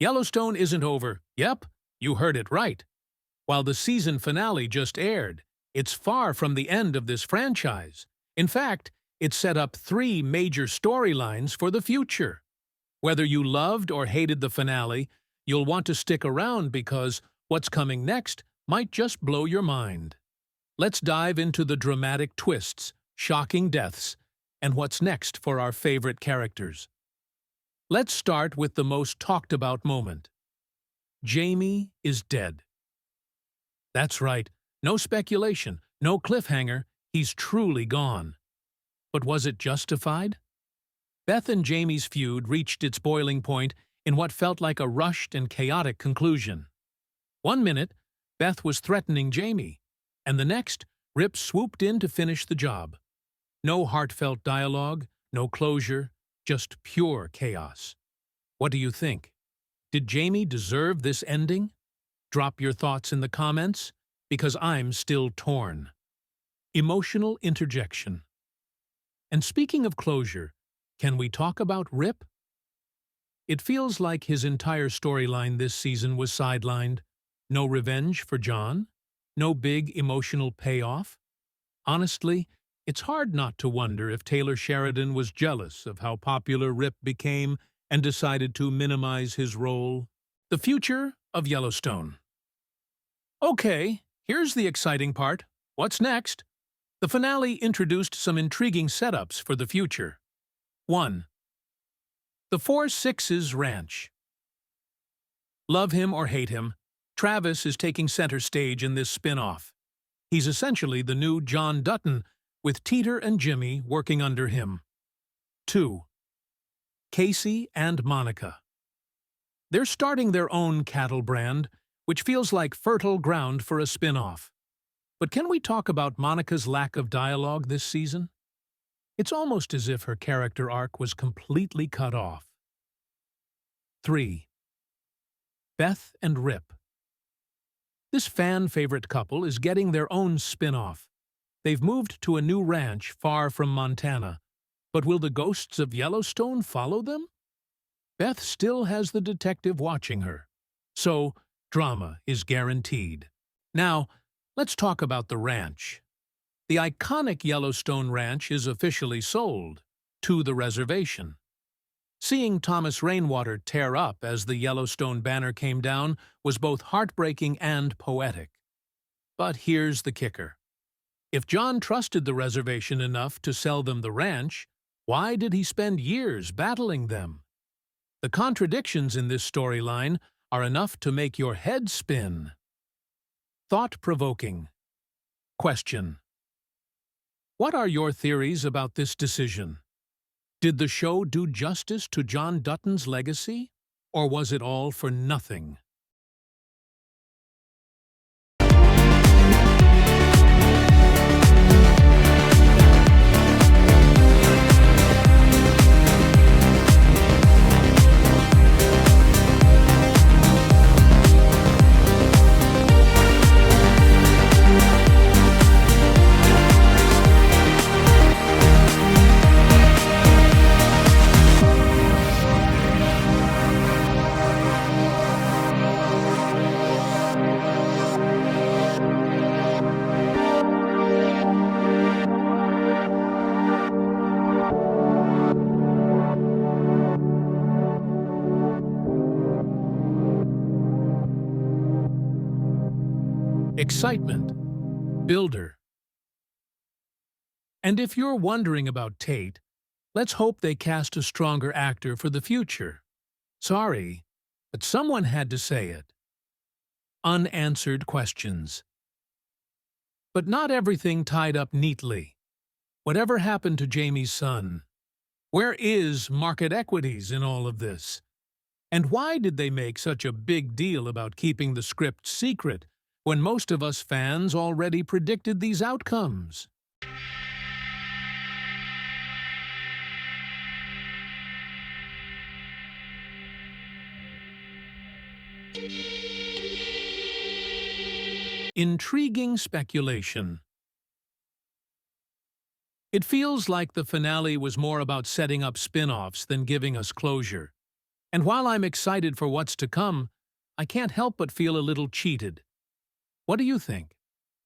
Yellowstone isn't over. Yep, you heard it right. While the season finale just aired, it's far from the end of this franchise. In fact, it set up three major storylines for the future. Whether you loved or hated the finale, you'll want to stick around because what's coming next might just blow your mind. Let's dive into the dramatic twists, shocking deaths, and what's next for our favorite characters. Let's start with the most talked about moment. Jaime is dead. That's right, no speculation, no cliffhanger, he's truly gone. But was it justified? Beth and Jaime's feud reached its boiling point in what felt like a rushed and chaotic conclusion. One minute, Beth was threatening Jaime, and the next, Rip swooped in to finish the job. No heartfelt dialogue, no closure, just pure chaos. What do you think? Did Jaime deserve this ending? Drop your thoughts in the comments, because I'm still torn. Emotional interjection. And speaking of closure, can we talk about Rip? It feels like his entire storyline this season was sidelined. No revenge for Jon? No big emotional payoff? Honestly, it's hard not to wonder if Taylor Sheridan was jealous of how popular Rip became and decided to minimize his role. The future of Yellowstone. Okay, here's the exciting part. What's next? The finale introduced some intriguing setups for the future. 1. The 4-6's Ranch. Love him or hate him, Travis is taking center stage in this spin-off. He's essentially the new John Dutton, with Teeter and Jimmy working under him. 2. Casey and Monica. They're starting their own cattle brand, which feels like fertile ground for a spin-off. But can we talk about Monica's lack of dialogue this season? It's almost as if her character arc was completely cut off. 3. Beth and Rip. This fan-favorite couple is getting their own spin-off. They've moved to a new ranch far from Montana, but will the ghosts of Yellowstone follow them? Beth still has the detective watching her, so drama is guaranteed. Now, let's talk about the ranch. The iconic Yellowstone Ranch is officially sold to the reservation. Seeing Thomas Rainwater tear up as the Yellowstone banner came down was both heartbreaking and poetic. But here's the kicker. If Jon trusted the reservation enough to sell them the ranch, why did he spend years battling them? The contradictions in this storyline are enough to make your head spin. Thought-provoking. Question. What are your theories about this decision? Did the show do justice to John Dutton's legacy, or was it all for nothing? Excitement. Builder. And if you're wondering about Tate, let's hope they cast a stronger actor for the future. Sorry, but someone had to say it. Unanswered questions. But not everything tied up neatly. Whatever happened to Jaime's son? Where is market equities in all of this? And why did they make such a big deal about keeping the script secret when most of us fans already predicted these outcomes? Intriguing speculation. It feels like the finale was more about setting up spin-offs than giving us closure. And while I'm excited for what's to come, I can't help but feel a little cheated. What do you think?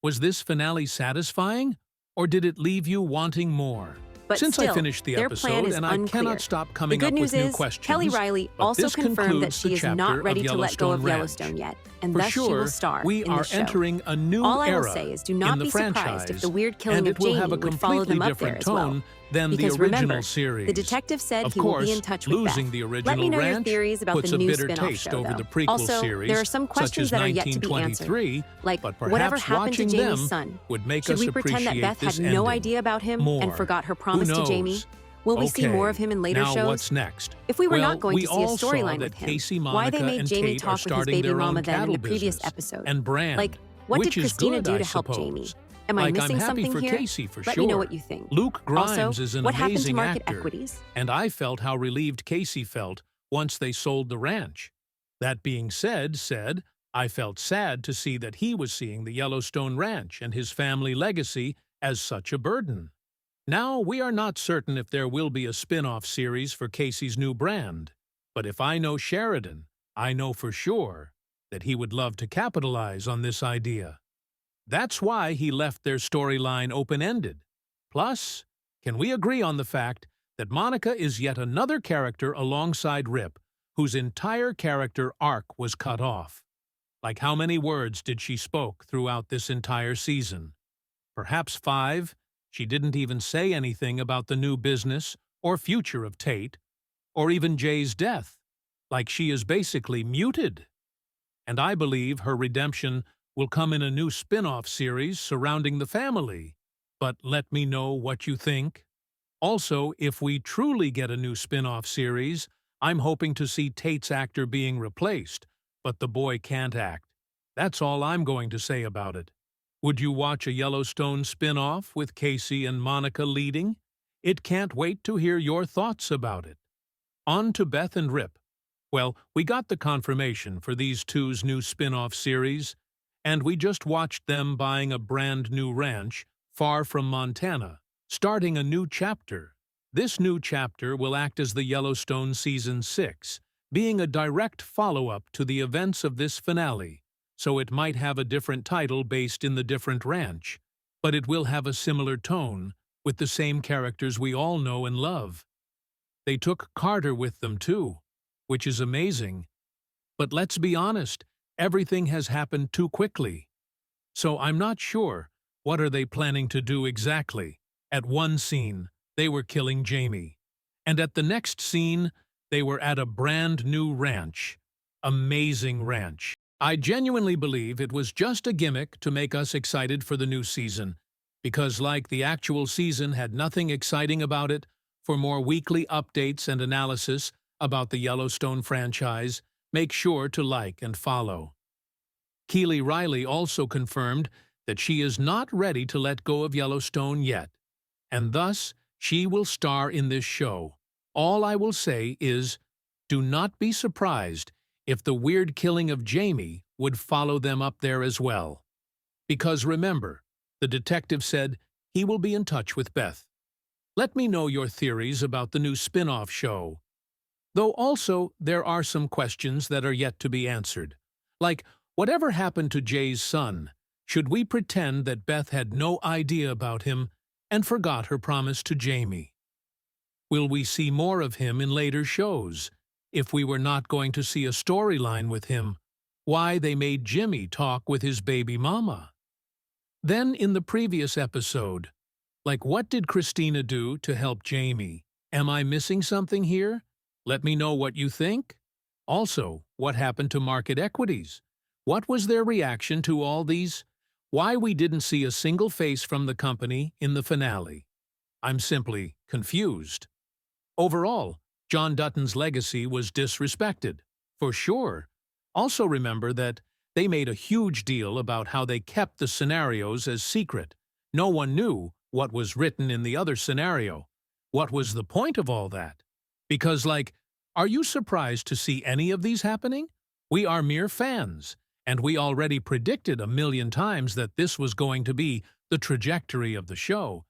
Was this finale satisfying, or did it leave you wanting more? But Since still, I finished the their plan episode is and I unclear. cannot stop The coming good up news with new is, questions, Kelly Riley but also this confirmed that concludes she the is chapter not ready of to let go of Yellowstone Yellowstone Ranch. yet, and For thus she will sure, star we in are this show. entering a new All I will era say is do in not the be surprised if the weird franchise, killing and of it will have Jamie a would follow them completely up there different as well. tone than the Because original remember, series. the detective said Of he will course, be in touch with losing Beth. the Let original me know your ranch theories about puts the a new bitter spin-off taste show, over though. the prequel Also, series, there are some such questions as that are yet to be answered. 1923, Like, but whatever perhaps happened to watching Jamie's them son? would make Should us we pretend that appreciate Beth had this no ending idea about him more. and forgot her promise Who to knows? Jamie? Will we see more of him in later now shows? What's next? If we were Well, not going to see a all saw storyline that with him, Casey, why they Monica, made and Jamie Tate are talk with his starting baby their mama own then in cattle the previous business episode? and brand, Like, what which did is Christina good, do I to help suppose. Jamie? Am I Like, missing I'm happy something for here? Casey for Let sure. me know what you think. Luke Grimes Also, is an what happened to amazing market actor, equities? and I felt how relieved Casey felt once they sold the ranch. That being said, I felt sad to see that he was seeing the Yellowstone Ranch and his family legacy as such a burden. Now, we are not certain if there will be a spin-off series for Casey's new brand, but if I know Sheridan, I know for sure that he would love to capitalize on this idea. That's why he left their storyline open-ended. Plus, can we agree on the fact that Monica is yet another character alongside Rip, whose entire character arc was cut off? Like, how many words did she spoke throughout this entire season? Perhaps 5? She didn't even say anything about the new business or future of Tate, or even Jay's death. Like, she is basically muted. And I believe her redemption will come in a new spin-off series surrounding the family. But let me know what you think. Also, if we truly get a new spin-off series, I'm hoping to see Tate's actor being replaced, but the boy can't act. That's all I'm going to say about it. Would you watch a Yellowstone spin-off with Casey and Monica leading? It can't wait to hear your thoughts about it. On to Beth and Rip. Well, we got the confirmation for these two's new spin-off series, and we just watched them buying a brand new ranch far from Montana, starting a new chapter. This new chapter will act as the Yellowstone Season 6, being a direct follow-up to the events of this finale, so it might have a different title based in the different ranch, but it will have a similar tone, with the same characters we all know and love. They took Carter with them too, which is amazing. But let's be honest, everything has happened too quickly. So I'm not sure, what are they planning to do exactly? At one scene, they were killing Jamie. And at the next scene, they were at a brand new ranch. Amazing ranch. I genuinely believe it was just a gimmick to make us excited for the new season, because like the actual season had nothing exciting about it. For more weekly updates and analysis about the Yellowstone franchise, make sure to like and follow. Kelly Riley also confirmed that she is not ready to let go of Yellowstone yet, and thus she will star in this show. All I will say is, do not be surprised if the weird killing of Jamie would follow them up there as well. Because remember, the detective said he will be in touch with Beth. Let me know your theories about the new spin-off show. Though also, there are some questions that are yet to be answered. Like, whatever happened to Jay's son? Should we pretend that Beth had no idea about him and forgot her promise to Jamie? Will we see more of him in later shows? If we were not going to see a storyline with him, why they made Jimmy talk with his baby mama? Then in the previous episode, like, what did Christina do to help Jamie? Am I missing something here? Let me know what you think. Also, what happened to market equities? What was their reaction to all these? Why we didn't see a single face from the company in the finale? I'm simply confused. Overall, John Dutton's legacy was disrespected, for sure. Also remember that they made a huge deal about how they kept the scenarios as secret. No one knew what was written in the other scenario. What was the point of all that? Because, like, are you surprised to see any of these happening? We are mere fans, and we already predicted 1,000,000 times that this was going to be the trajectory of the show.